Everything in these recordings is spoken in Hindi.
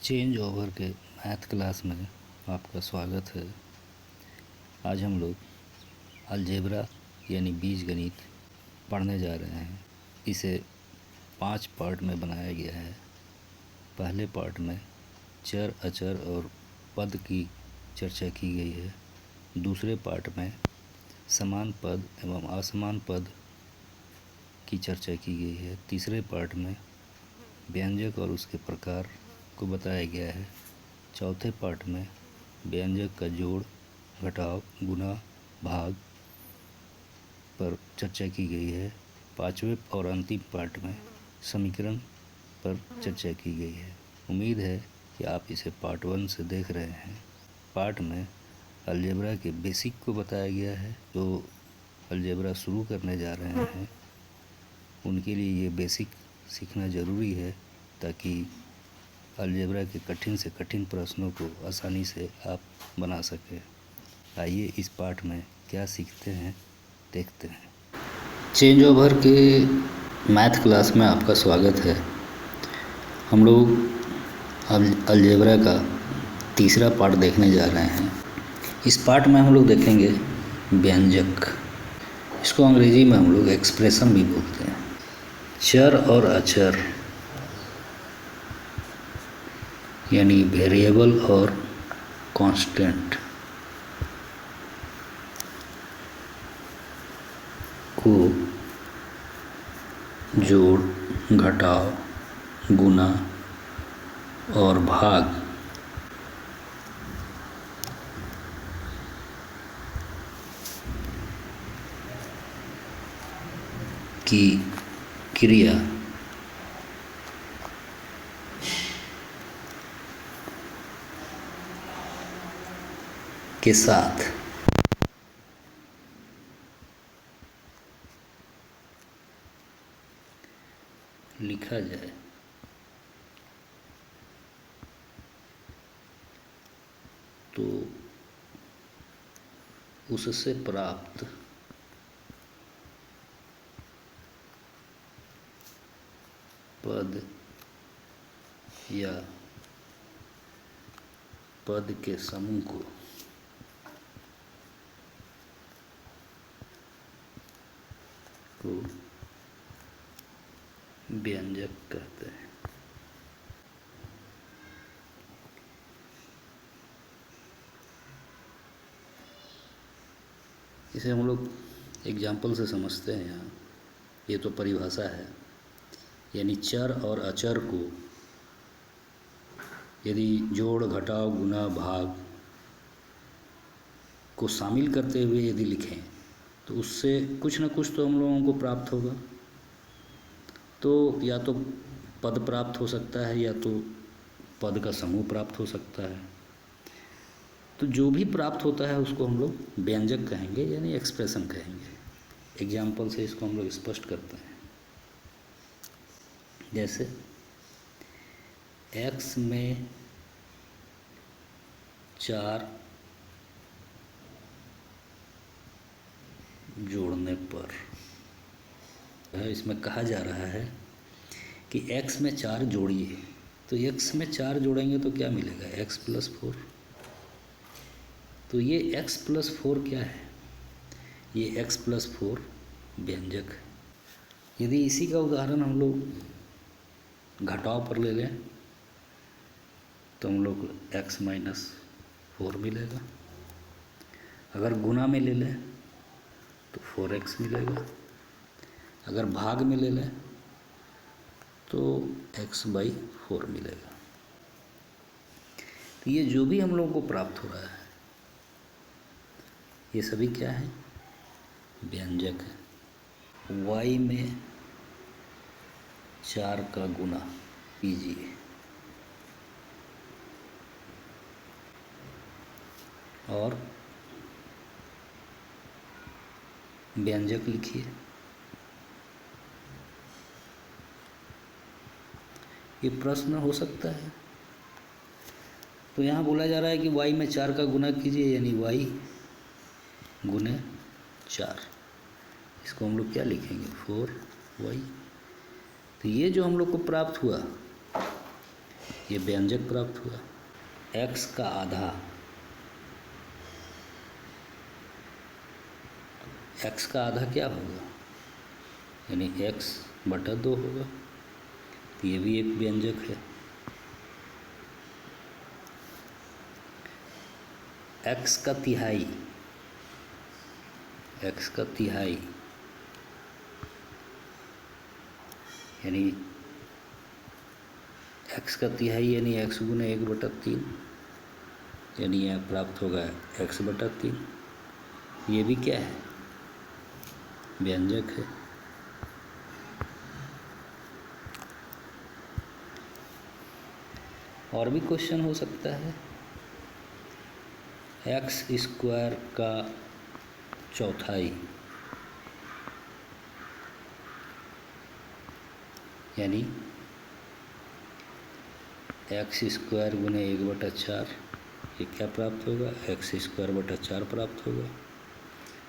चेंज ओवर के मैथ क्लास में आपका स्वागत है। आज हम लोग अलजेब्रा यानी बीजगणित पढ़ने जा रहे हैं। इसे 5 पार्ट में बनाया गया है। पहले पार्ट में चर, अचर और पद की चर्चा की गई है। दूसरे पार्ट में समान पद एवं असमान पद की चर्चा की गई है। तीसरे पार्ट में व्यंजक और उसके प्रकार को बताया गया है। चौथे पार्ट में व्यंजक का जोड़, घटाव, गुणा, भाग पर चर्चा की गई है। पांचवें और अंतिम पार्ट में समीकरण पर चर्चा की गई है। उम्मीद है कि आप इसे पार्ट 1 से देख रहे हैं। पार्ट में अलजेब्रा के बेसिक को बताया गया है। जो अलजेब्रा शुरू करने जा रहे हैं उनके लिए ये बेसिक सीखना ज़रूरी है, ताकि अलजेब्रा के कठिन से कठिन प्रश्नों को आसानी से आप बना सकें। आइए इस पाठ में क्या सीखते हैं देखते हैं। चेंज ओवर के मैथ क्लास में आपका स्वागत है। हम लोग अलजेब्रा का तीसरा पार्ट देखने जा रहे हैं। इस पार्ट में हम लोग देखेंगे व्यंजक। इसको अंग्रेजी में हम लोग एक्सप्रेशन भी बोलते हैं। चर और अचर यानी वेरिएबल और कांस्टेंट को जोड़, घटाव, गुणा और भाग की क्रिया के साथ लिखा जाए तो उससे प्राप्त पद या पद के समूह को व्यंजक कहते हैं। इसे हम लोग एग्जाम्पल से समझते हैं। यहाँ ये तो परिभाषा है, यानी चर और अचर को यदि जोड़, घटाव, गुणा, भाग को शामिल करते हुए यदि लिखें तो उससे कुछ न कुछ तो हम लोगों को प्राप्त होगा। तो या तो पद प्राप्त हो सकता है या तो पद का समूह प्राप्त हो सकता है। तो जो भी प्राप्त होता है उसको हम लोग व्यंजक कहेंगे, यानी एक्सप्रेशन कहेंगे। एग्जाम्पल से इसको हम लोग स्पष्ट करते हैं। जैसे x में 4 जोड़ने पर इसमें कहा जा रहा है कि x में 4 जोड़िए। तो x में 4 जोड़ेंगे तो क्या मिलेगा? x + 4। तो ये x + 4 क्या है? ये x + 4 व्यंजक है। यदि इसी का उदाहरण हम लोग घटाव पर ले लें तो हम लोग x - 4 मिलेगा। अगर गुणा में ले लें तो 4x मिलेगा। अगर भाग में ले लें तो x/4 मिलेगा। तो ये जो भी हम लोगों को प्राप्त हो रहा है ये सभी क्या है? व्यंजक है। y में 4 का गुना कीजिए और व्यंजक लिखिए। ये प्रश्न हो सकता है। तो यहाँ बोला जा रहा है कि y में 4 का गुना कीजिए, यानी y गुने 4। इसको हम लोग क्या लिखेंगे? 4y। तो ये जो हम लोग को प्राप्त हुआ ये व्यंजक प्राप्त हुआ। x का आधा, x का आधा क्या होगा, यानी x/2 होगा, तो ये भी एक व्यंजक है। x का तिहाई, x का तिहाई यानी x का तिहाई यानी x गुना 1/3, यानी यह प्राप्त होगा x/3। ये भी क्या है, व्यंजक है। और भी क्वेश्चन हो सकता है, x² का चौथाई यानी x² गुना 1/4, ये क्या प्राप्त होगा, x²/4 प्राप्त होगा।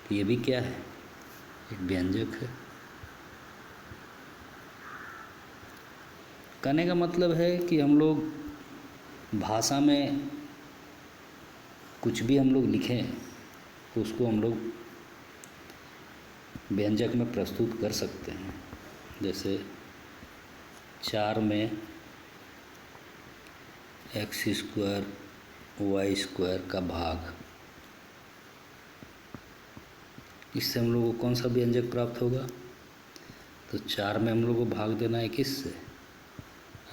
तो ये भी क्या है, एक व्यंजक है। कहने का मतलब है कि हम लोग भाषा में कुछ भी हम लोग लिखें तो उसको हम लोग व्यंजक में प्रस्तुत कर सकते हैं। जैसे 4 में x² y² का भाग, इससे हम लोग को कौन सा व्यंजक प्राप्त होगा, तो 4 में हम लोग को भाग देना है किससे,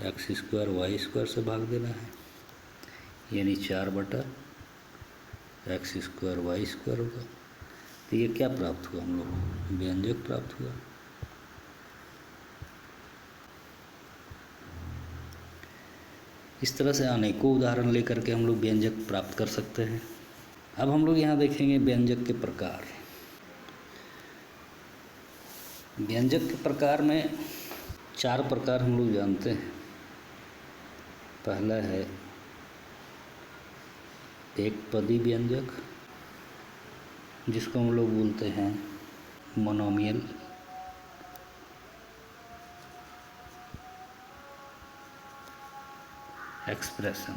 x² y² से भाग देना है, यानी 4/x² y² होगा। तो ये क्या प्राप्त हुआ, हम लोग को व्यंजक प्राप्त हुआ। इस तरह से अनेकों उदाहरण लेकर के हम लोग व्यंजक प्राप्त कर सकते हैं। अब हम लोग यहाँ देखेंगे व्यंजक के प्रकार। व्यंजक के प्रकार में 4 प्रकार हम लोग जानते हैं। पहला है एक पदी व्यंजक, जिसको हम लोग बोलते हैं मोनोमियल। एक्सप्रेशन।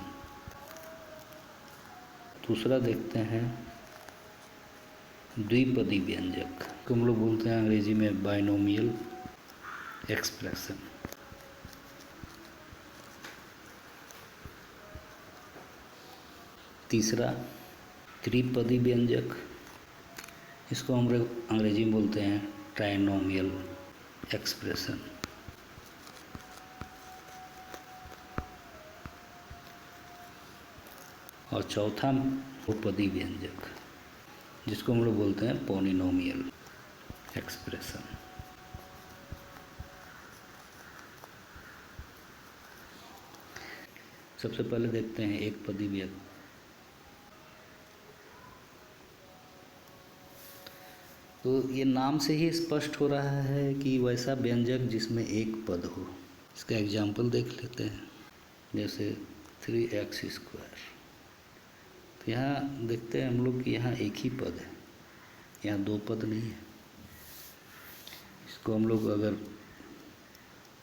दूसरा देखते हैं द्विपदी व्यंजक, को हम लोग बोलते हैं अंग्रेजी में बाइनोमियल एक्सप्रेशन। तीसरा त्रिपदी व्यंजक, इसको हम लोग अंग्रेजी में बोलते हैं ट्राइनोमियल एक्सप्रेशन। और चौथा बहुपदी व्यंजक, जिसको हम लोग बोलते हैं पॉलिनोमियल एक्सप्रेशन। सबसे पहले देखते हैं एक पदी व्यंजक। तो ये नाम से ही स्पष्ट हो रहा है कि वैसा व्यंजक जिसमें एक पद हो। इसका एग्जाम्पल देख लेते हैं, जैसे 3x²। तो यहाँ देखते हैं हम लोग कि यहाँ एक ही पद है, यहाँ 2 पद नहीं है। इसको हम लोग अगर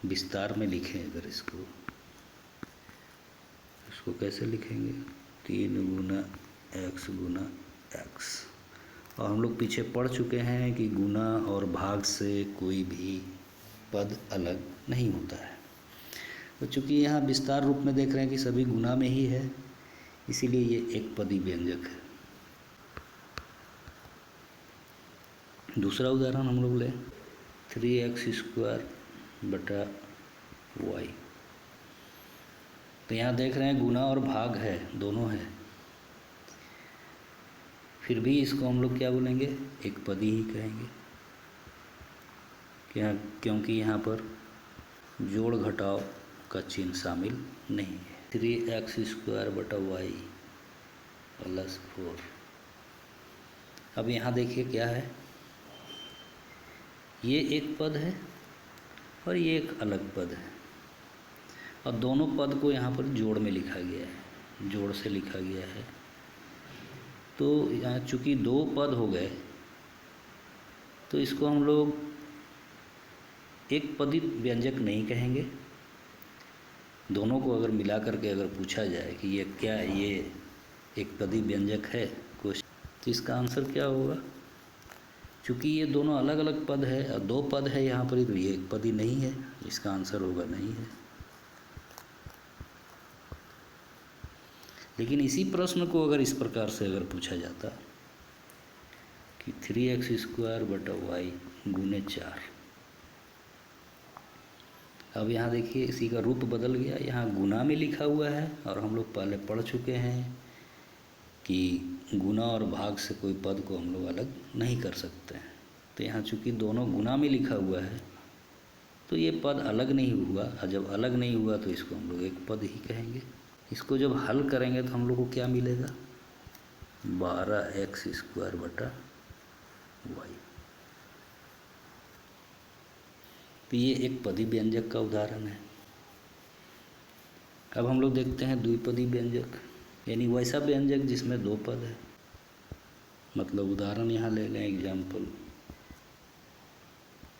विस्तार में लिखें, अगर इसको कैसे लिखेंगे, 3 गुना x गुना x। और हम लोग पीछे पढ़ चुके हैं कि गुना और भाग से कोई भी पद अलग नहीं होता है। तो चूँकि यहाँ विस्तार रूप में देख रहे हैं कि सभी गुना में ही है, इसीलिए ये एक पदी व्यंजक है। दूसरा उदाहरण हम लोग लें 3x²/y। तो यहाँ देख रहे हैं गुना और भाग है, दोनों है, फिर भी इसको हम लोग क्या बोलेंगे, एक पदी ही कहेंगे। क्योंकि यहाँ पर जोड़ घटाव का चिन्ह शामिल नहीं है। 3x²/y + 4। अब यहाँ देखिए क्या है, ये एक पद है और ये एक अलग पद है, और दोनों पद को यहाँ पर जोड़ में लिखा गया है, जोड़ से लिखा गया है। तो यहाँ चूँकि 2 पद हो गए, तो इसको हम लोग एक पदी व्यंजक नहीं कहेंगे, दोनों को अगर मिला करके अगर पूछा जाए कि ये क्या ये एक पदी व्यंजक है क्वेश्चन, तो इसका आंसर क्या होगा? चूँकि ये दोनों अलग अलग पद है और दो पद है यहाँ पर, तो ये एक पद ही नहीं है, इसका आंसर होगा नहीं है। लेकिन इसी प्रश्न को अगर इस प्रकार से अगर पूछा जाता कि 3x² बटा y गुने 4, अब यहाँ देखिए इसी का रूप बदल गया, यहाँ गुना में लिखा हुआ है और हम लोग पहले पढ़ चुके हैं कि गुना और भाग से कोई पद को हम लोग अलग नहीं कर सकते हैं। तो यहाँ चूँकि दोनों गुना में लिखा हुआ है तो ये पद अलग नहीं हुआ, और जब अलग नहीं हुआ तो इसको हम लोग एक पद ही कहेंगे। इसको जब हल करेंगे तो हम लोग को क्या मिलेगा? 12x² बटा y। तो ये एक पदी व्यंजक का उदाहरण है। अब हम लोग देखते हैं द्विपदी व्यंजक, यानी वैसा व्यंजक जिसमें दो पद है। मतलब उदाहरण यहाँ ले लें, एग्जाम्पल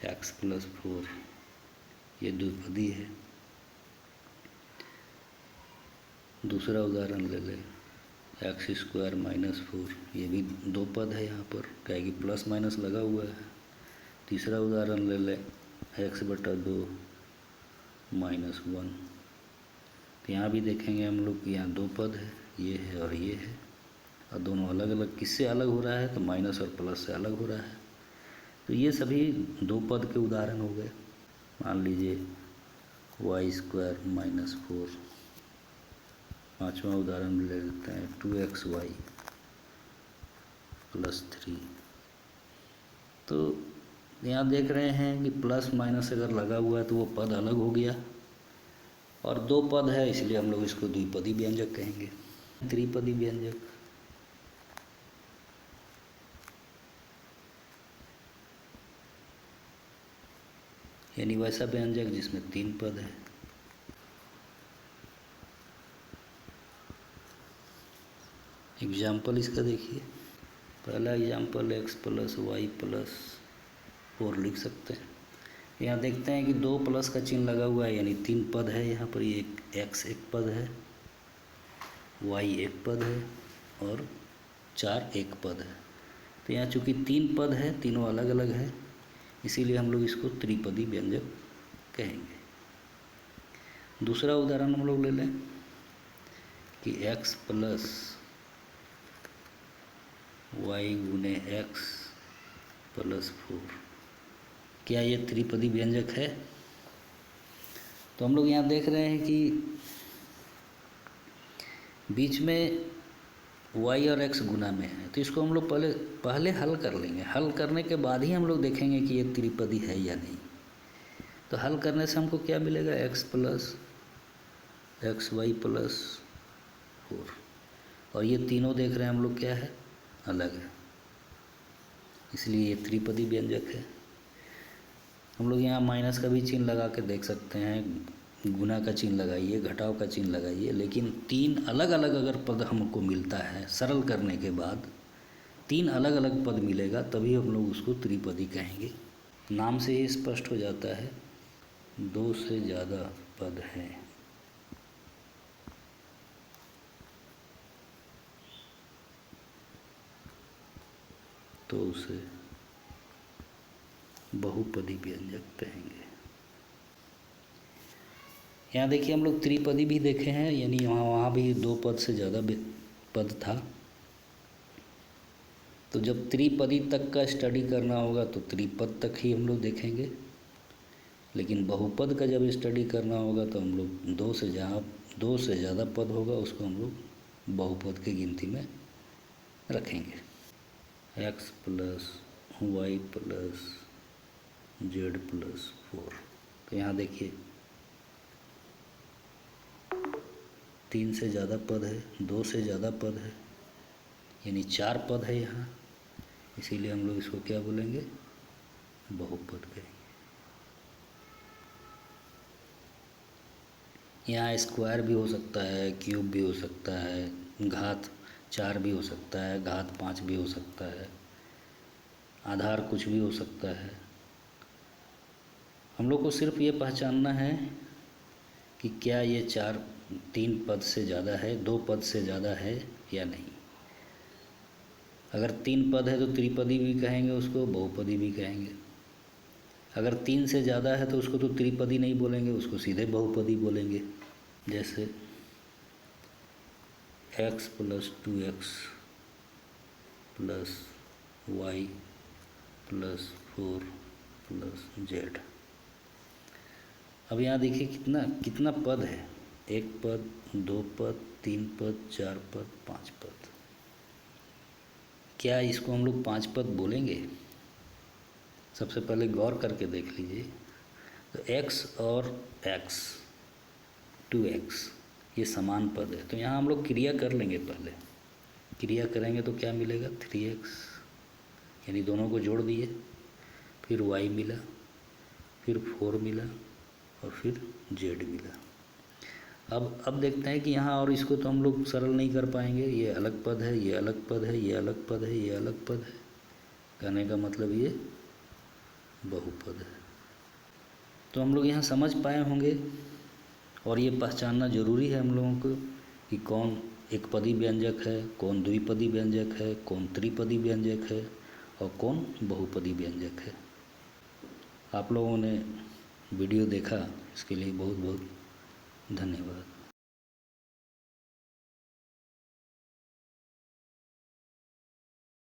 x+4, ये द्विपदी है। दूसरा उदाहरण ले लें x² - 4, ये भी दो पद है यहाँ पर, क्या कि प्लस माइनस लगा हुआ है। तीसरा उदाहरण ले लें x/2 - 1, तो यहाँ भी देखेंगे हम लोग कि यहाँ दो पद है, ये है और ये है, और दोनों अलग अलग किससे अलग हो रहा है? तो माइनस और प्लस से अलग हो रहा है। तो ये सभी दो पद के उदाहरण हो गए। मान लीजिए y² - 4। पांचवा उदाहरण ले लेते हैं 2xy + 3। तो यहाँ देख रहे हैं कि प्लस माइनस अगर लगा हुआ है तो वो पद अलग हो गया, और दो पद है इसलिए हम लोग इसको द्विपदी व्यंजक कहेंगे। त्रिपदी व्यंजक, यानी वैसा व्यंजक जिसमें तीन पद है। एग्जाम्पल इसका देखिए, पहला एग्जाम्पल x + y + 4 लिख सकते हैं। यहाँ देखते हैं कि दो प्लस का चिन्ह लगा हुआ है, यानी तीन पद है यहाँ पर। ये x एक पद है, y एक पद है और 4 एक पद है। तो यहाँ चूँकि तीन पद है, तीनों अलग अलग है, इसीलिए हम लोग इसको त्रिपदी व्यंजक कहेंगे। दूसरा उदाहरण हम लोग ले लें कि x + y गुने x + 4, क्या ये त्रिपदी व्यंजक है? तो हम लोग यहाँ देख रहे हैं कि बीच में y और x गुना में है, तो इसको हम लोग पहले हल कर लेंगे। हल करने के बाद ही हम लोग देखेंगे कि ये त्रिपदी है या नहीं। तो हल करने से हमको क्या मिलेगा? x + xy + 4, और ये तीनों देख रहे हैं हम लोग क्या है? अलग है, इसलिए ये त्रिपदी व्यंजक है। हम लोग यहाँ माइनस का भी चिन्ह लगा के देख सकते हैं, गुना का चिन्ह लगाइए, घटाव का चिन्ह लगाइए, लेकिन तीन अलग अलग अगर पद हमको मिलता है, सरल करने के बाद तीन अलग अलग पद मिलेगा, तभी हम लोग उसको त्रिपदी कहेंगे। नाम से ही स्पष्ट हो जाता है, दो से ज़्यादा पद हैं तो उसे बहुपदी व्यंजक कहेंगे। यहाँ देखिए हम लोग त्रिपदी भी देखे हैं, यानी वहाँ भी दो पद से ज़्यादा पद था। तो जब त्रिपदी तक का स्टडी करना होगा तो त्रिपद तक ही हम लोग देखेंगे, लेकिन बहुपद का जब स्टडी करना होगा तो हम लोग दो से ज़्यादा पद होगा उसको हम लोग बहुपद की गिनती में रखेंगे। x + y + z + 4। तो यहाँ देखिए तीन से ज़्यादा पद है, दो से ज़्यादा पद है, यानी चार पद है यहाँ, इसीलिए हम लोग इसको क्या बोलेंगे? बहुपद कहेंगे। यहाँ स्क्वायर भी हो सकता है, क्यूब भी हो सकता है, घात 4 भी हो सकता है, घात 5 भी हो सकता है, आधार कुछ भी हो सकता है। हम लोग को सिर्फ ये पहचानना है कि क्या ये 3 पद से ज़्यादा है, 2 पद से ज़्यादा है या नहीं। अगर 3 पद है तो त्रिपदी भी कहेंगे उसको, बहुपदी भी कहेंगे। अगर 3 से ज़्यादा है तो उसको तो त्रिपदी नहीं बोलेंगे, उसको सीधे बहुपदी बोलेंगे। जैसे x + 2x + y + 4 + z। अब यहाँ देखिए कितना कितना पद है, 1 पद, 2 पद, 3 पद, 4 पद, 5 पद। क्या इसको हम लोग 5 पद बोलेंगे? सबसे पहले गौर करके देख लीजिए। तो x और x 2x ये समान पद है, तो यहाँ हम लोग क्रिया कर लेंगे। पहले क्रिया करेंगे तो क्या मिलेगा, 3x, यानी दोनों को जोड़ दिए, फिर y मिला, फिर 4 मिला और फिर z मिला। अब देखते हैं कि यहाँ और इसको तो हम लोग सरल नहीं कर पाएंगे, ये अलग पद है, ये अलग पद है, ये अलग पद है, ये अलग पद है। कहने का मतलब ये बहुपद है। तो हम लोग यहाँ समझ पाए होंगे, और ये पहचानना ज़रूरी है हम लोगों को कि कौन एकपदी व्यंजक है, कौन द्विपदी व्यंजक है, कौन त्रिपदी व्यंजक है और कौन बहुपदी व्यंजक है। आप लोगों ने वीडियो देखा, इसके लिए बहुत बहुत धन्यवाद।